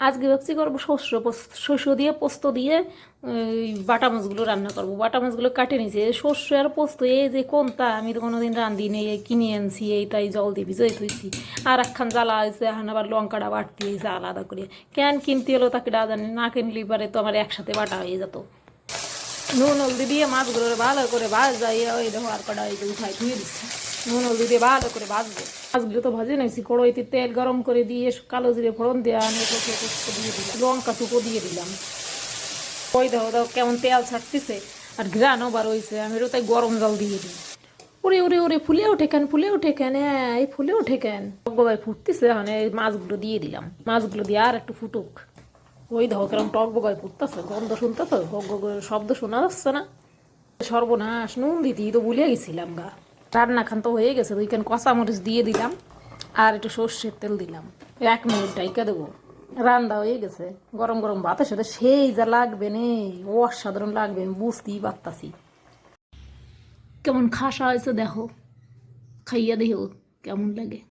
আজকে ভাবছি করবো শস্য দিয়ে পোস্ত দিয়ে বাটা মাছগুলো রান্না করবো। বাটা মাছগুলো কাটে নিয়েছি, শস্য আর পোস্ত এই যে কোনটা আমি তো কোনোদিন রান্ধি নেই, কিনে আনছি এই তাই জল দিয়ে ভিজোই থুইছি। আর একখান জ্বালা হয়েছে, এখন আবার লঙ্কাটা বাড়তি হয়েছে আলাদা করে। কেন কিনতে হলো তাকে জানি, না কিনলে পারে তো আমার একসাথে বাটা হয়ে যেত। নুন হলদি দিয়ে মাছগুলো ভালো করে ভাজাই, ওই দেখো আর কটা এই যে উঠাই ধুয়ে দিচ্ছি। নুন হলদি দিয়ে ভালো করে ভাজবো। মাছগুলো তো ভাজে নিয়েছি, কড়াইতে তেল গরম করে দিয়ে কালো জিরে ফোড়ন দেওয়া আমি দিয়ে দিলাম, লঙ্কা টুকো দিয়ে দিলাম। ওই দেখো দেখো কেমন তেল ছাড়তেছে আর ঘ্রাণও বার হয়েছে। আমি তাই গরম জল দিয়ে দিই। ওরে ওরে ওরে ফুলে ওঠে কেন, ফুলে ওঠে কেন, হ্যাঁ এই ফুলে ওঠে কেন। ভাই ফুটতেছে, এখন এই মাছগুলো দিয়ে দিলাম। মাছগুলো দিয়ে আর একটু ফুটুক। ওই দেখো কেরম টক বগায় ফুটতেছে, গন্ধ শুনতেছো, গগ গগ শব্দ শোনা যাচ্ছে না? সর্বনাশ, নুন দিতেই তো ভুলে গেছিলাম গা। রান্না খান তো হয়ে গেছে, ওইখানে কষা মরিচ দিয়ে দিলাম আর একটু সর্ষের তেল দিলাম। 1 মিনিট ডাইকা দেবো, রান্না হয়ে গেছে। গরম গরম ভাতের সাথে সেই যা লাগবে নে, অসাধারণ লাগবে, আমি বুঝতেই পারতাছি। কেমন খাসা হয়েছে দেখো, খাইয়া দেখো কেমন লাগে।